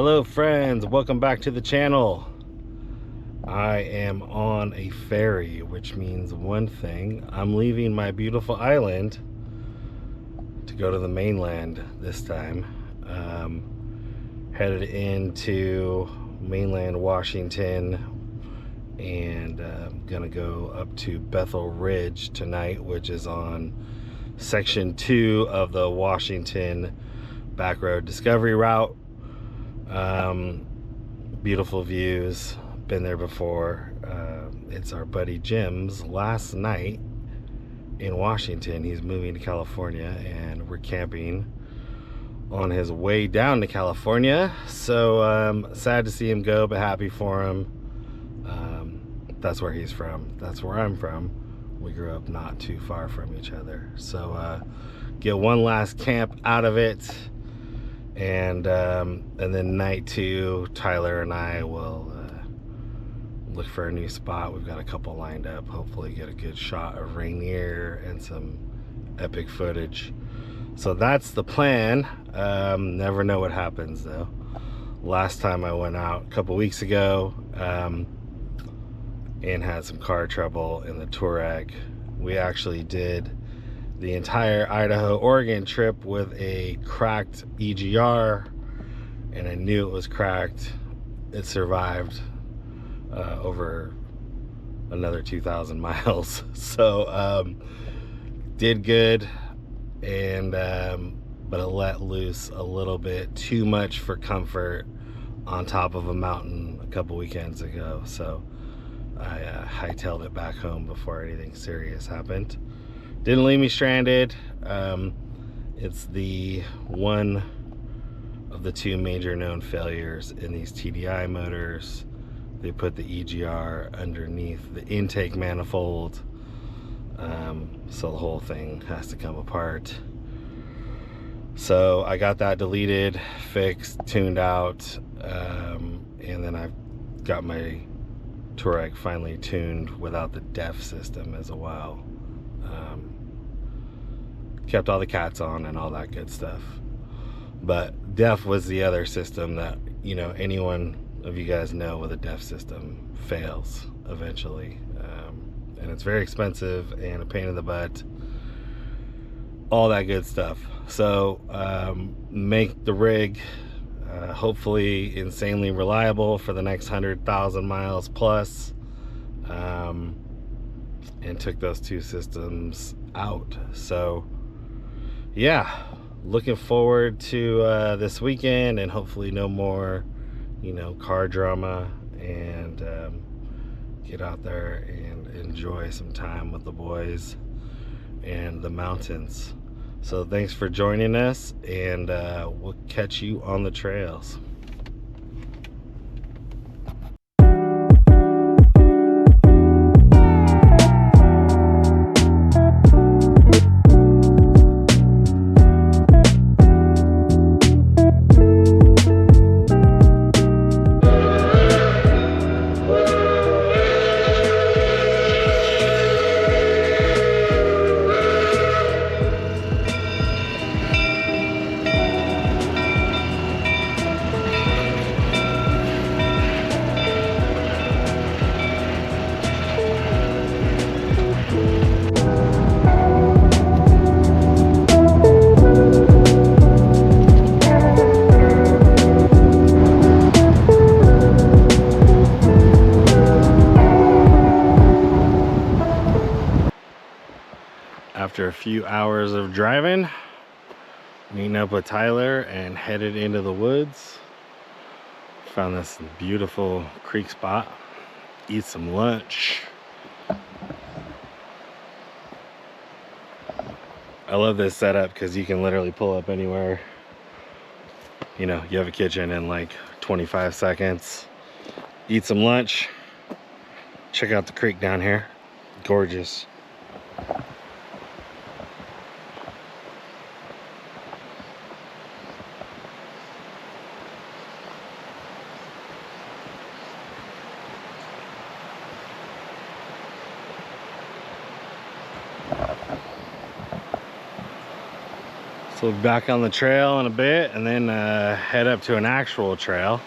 Hello friends, welcome back to the channel. I am on a ferry, which means one thing. I'm leaving my beautiful island to go to the mainland this time. Headed into mainland Washington and gonna go up to Bethel Ridge tonight, which is on section 2 of the Washington Backroad Discovery Route. Beautiful views, been there before. It's our buddy Jim's last night in Washington. He's moving to California and we're camping on his way down to California. So sad to see him go, but happy for him. That's where he's from, that's where I'm from. We grew up not too far from each other, so get one last camp out of it. And then night 2, Tyler and I will look for a new spot. We've got a couple lined up, hopefully get a good shot of Rainier and some epic footage. So that's the plan. Never know what happens though. Last time I went out a couple weeks ago and had some car trouble in the Touareg. We actually did the entire Idaho-Oregon trip with a cracked EGR, and I knew it was cracked. It survived over another 2,000 miles. So did good, and but it let loose a little bit too much for comfort on top of a mountain a couple weekends ago. So I hightailed it back home before anything serious happened. Didn't leave me stranded. It's the one of the 2 major known failures in these TDI motors. They put the EGR underneath the intake manifold, so the whole thing has to come apart. So I got that deleted, fixed, tuned out, and then I've got my Touareg finally tuned without the DEF system as well. Kept all the cats on and all that good stuff, but DEF was the other system that, you know, anyone of you guys know with a DEF system fails eventually, and it's very expensive and a pain in the butt, all that good stuff. So make the rig hopefully insanely reliable for the next 100,000 miles plus, and took those 2 systems out. So yeah, looking forward to this weekend, and hopefully no more, you know, car drama, and get out there and enjoy some time with the boys and the mountains. So thanks for joining us, and we'll catch you on the trails. After a few hours of driving, meeting up with Tyler and headed into the woods. Found this beautiful creek spot, eat some lunch. I love this setup because you can literally pull up anywhere. You know, you have a kitchen in like 25 seconds. Eat some lunch. Check out the creek down here. Gorgeous. So we'll be back on the trail in a bit and then head up to an actual trail.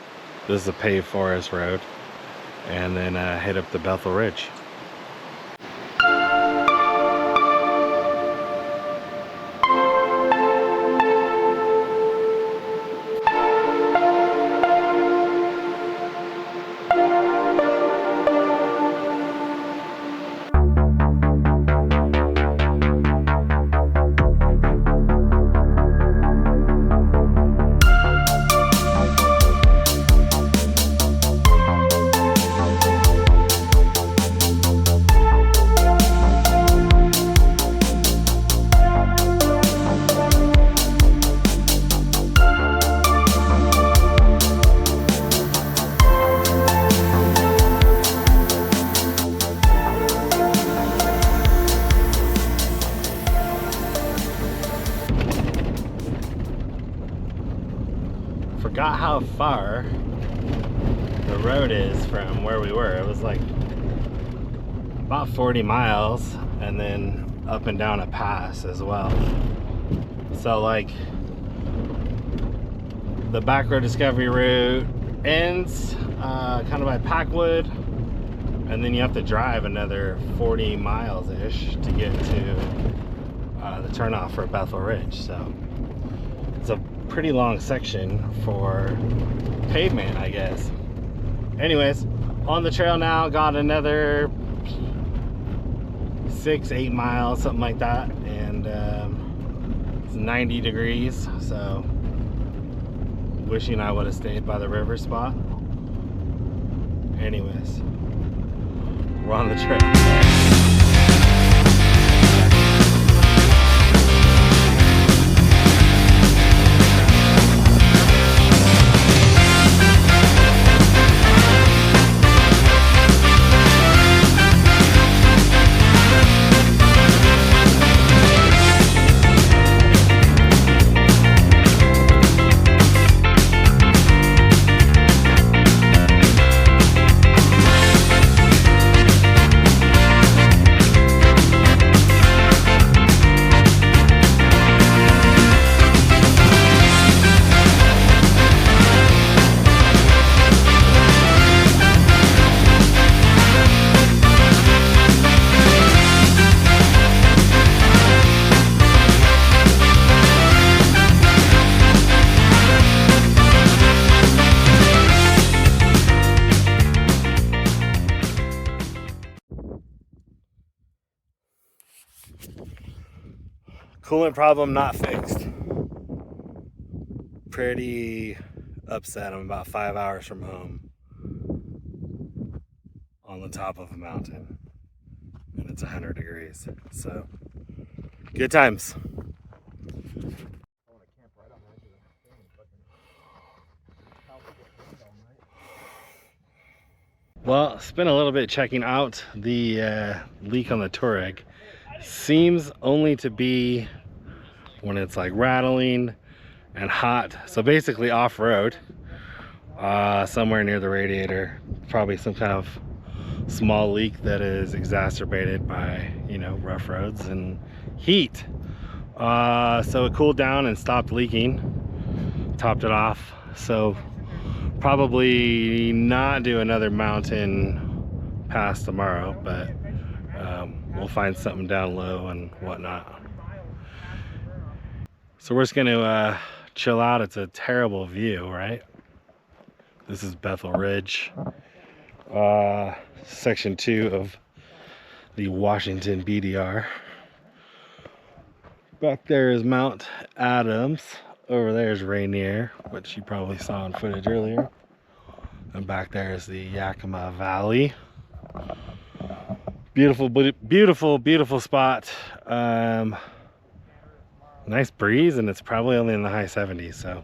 This is a paved forest road. And then head up the Bethl Ridge. Forgot how far the road is from where we were. It was like about 40 miles and then up and down a pass as well. So like the Backroad Discovery Route ends kind of by Packwood, and then you have to drive another 40 miles ish to get to the turnoff for Bethl Ridge. So it's a pretty long section for pavement, I guess. Anyways, on the trail now, got another 6-8 miles, something like that, and it's 90 degrees, so wishing I would have stayed by the river spot. Anyways, we're on the trail. Coolant problem not fixed. Pretty upset. I'm about 5 hours from home on the top of a mountain and it's 100 degrees. So good times. Well, spent a little bit checking out the leak on the Touareg. Seems only to be when it's like rattling and hot. So basically off-road, somewhere near the radiator. Probably some kind of small leak that is exacerbated by, you know, rough roads and heat. So it cooled down and stopped leaking, topped it off. So probably not do another mountain pass tomorrow, but we'll find something down low and whatnot. So we're just gonna chill out. It's a terrible view, right? This is Bethl Ridge, section 2 of the Washington BDR. Back there is Mount Adams. Over there is Rainier, which you probably saw in footage earlier. And back there is the Yakima Valley. Beautiful, beautiful, beautiful spot. Nice breeze, and it's probably only in the high 70s, so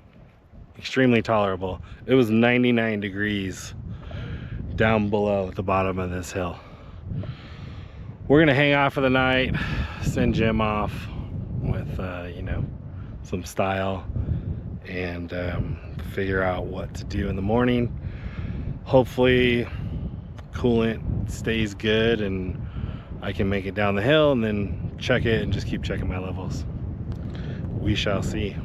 extremely tolerable. It was 99 degrees down below at the bottom of this hill. We're gonna hang out for the night, send Jim off with you know, some style, and figure out what to do in the morning. Hopefully coolant stays good and I can make it down the hill and then check it and just keep checking my levels. we shall see.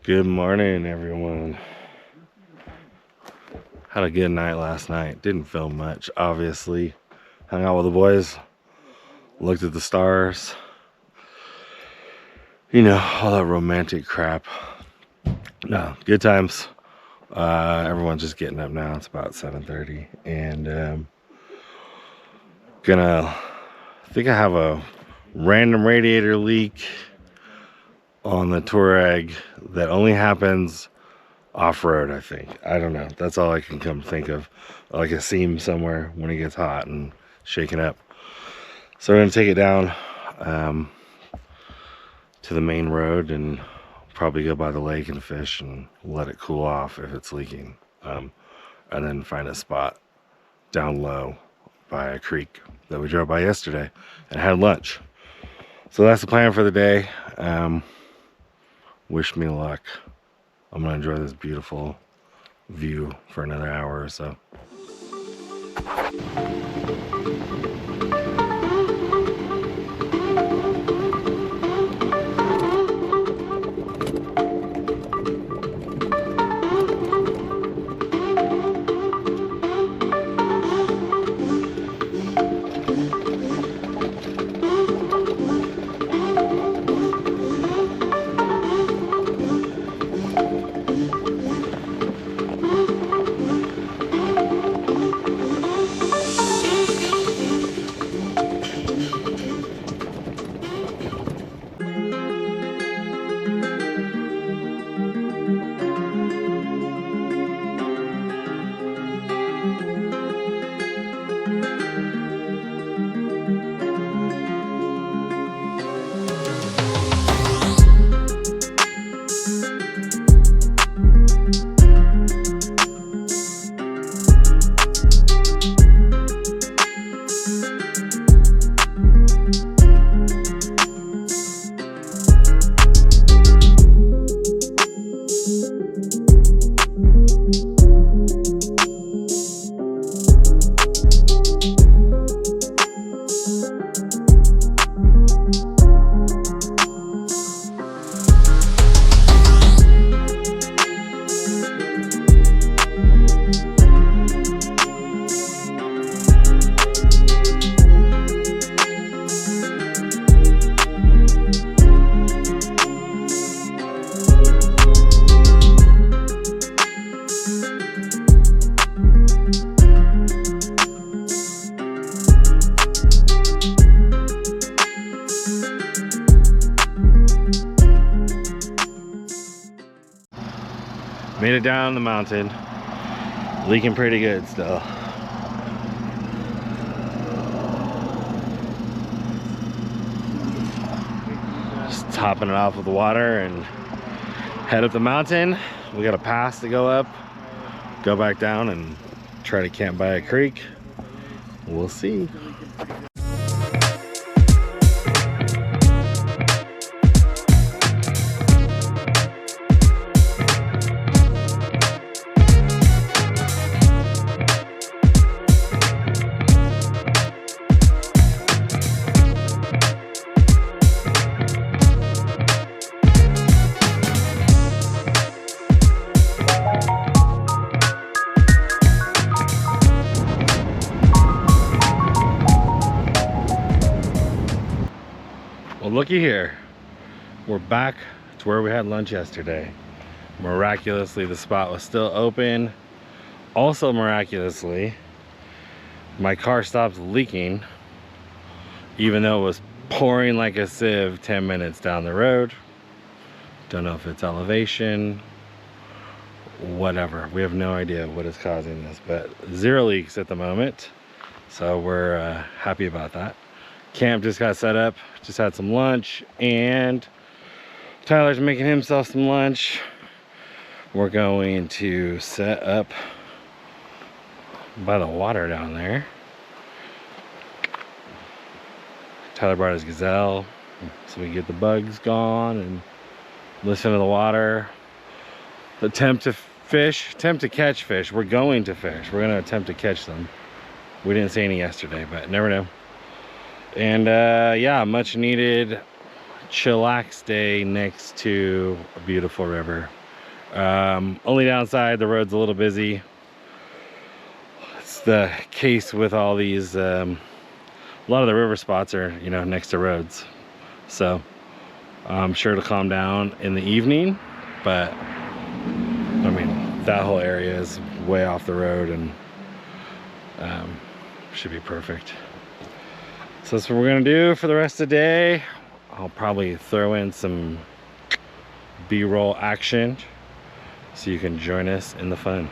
Good morning, everyone. Had a good night last night. Didn't film much, obviously. Hung out with the boys. Looked at the stars. You know, all that romantic crap. No, good times. Everyone's just getting up now. It's about 7:30. And I think I have a random radiator leak on the Touareg that only happens off-road, I think. I don't know. That's all I can come think of. Like a seam somewhere when it gets hot and shaking up. So we're going to take it down to the main road and probably go by the lake and fish and let it cool off if it's leaking. And then find a spot down low by a creek that we drove by yesterday and had lunch. So that's the plan for the day. Wish me luck. I'm gonna enjoy this beautiful view for another hour or so. Made it down the mountain. Leaking pretty good still. Just topping it off with the water and head up the mountain. We got a pass to go up, go back down, and try to camp by a creek. We'll see. Well, looky here. We're back to where we had lunch yesterday. Miraculously, the spot was still open. Also miraculously, my car stopped leaking, even though it was pouring like a sieve 10 minutes down the road. Don't know if it's elevation, whatever. We have no idea what is causing this, but 0 leaks at the moment. So we're happy about that. Camp just got set up, just had some lunch, and Tyler's making himself some lunch. We're going to set up by the water down there. Tyler brought his gazelle so we can get the bugs gone and listen to the water. Attempt to catch fish. We're going to fish. We're going to attempt to catch them. We didn't see any yesterday, but never know. And yeah, much needed chillax day next to a beautiful river. Only downside, the road's a little busy. It's the case with all these, a lot of the river spots are, you know, next to roads. So I'm sure to calm down in the evening, but I mean, that whole area is way off the road and should be perfect. So that's what we're gonna do for the rest of the day. I'll probably throw in some B-roll action so you can join us in the fun.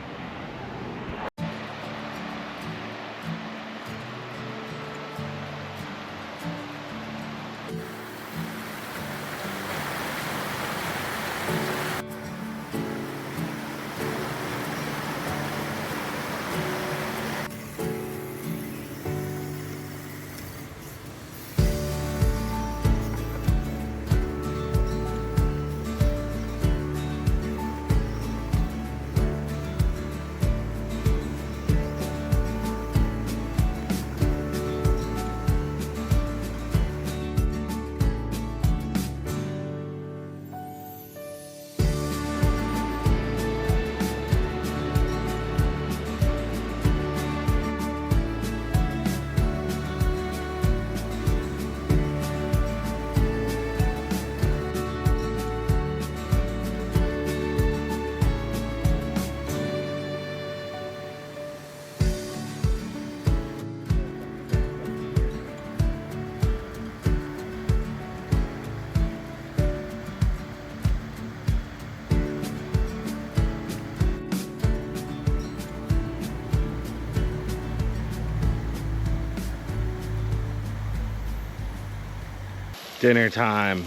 Dinner time.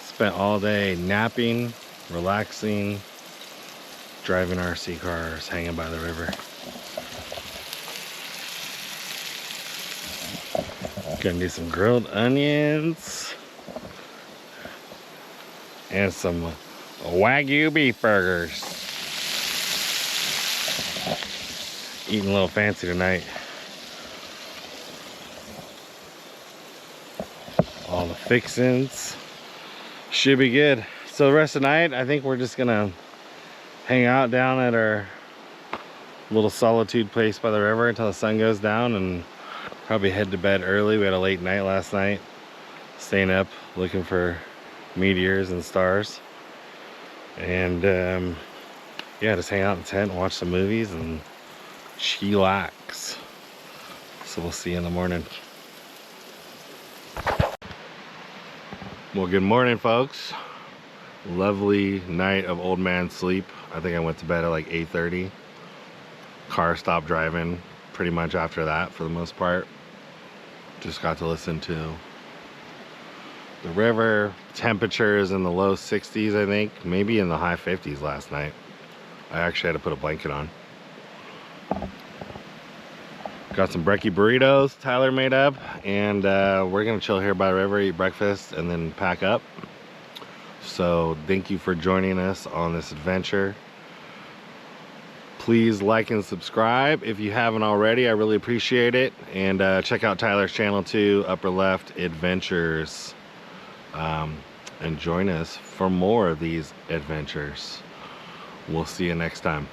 Spent all day napping, relaxing, driving RC cars, hanging by the river. Gonna do some grilled onions and some Wagyu beef burgers. Eating a little fancy tonight. All the fixings should be good. So the rest of the night, I think we're just gonna hang out down at our little solitude place by the river until the sun goes down, and probably head to bed early. We had a late night last night, staying up looking for meteors and stars, and yeah, just hang out in the tent and watch some movies and chillax. So we'll see you in the morning. Well, good morning, folks. Lovely night of old man sleep. I think I went to bed at like 8:30. car stopped driving pretty much after that for the most part. Just got to listen to the river. Temperatures in the low 60s, I think, maybe in the high 50s last night. I actually had to put a blanket on. Got some brekkie burritos Tyler made up, and we're gonna chill here by the river, eat breakfast, and then pack up. So thank you for joining us on this adventure. Please like and subscribe if you haven't already. I really appreciate it. And check out Tyler's channel too, Upper Left Adventures. And join us for more of these adventures. We'll see you next time.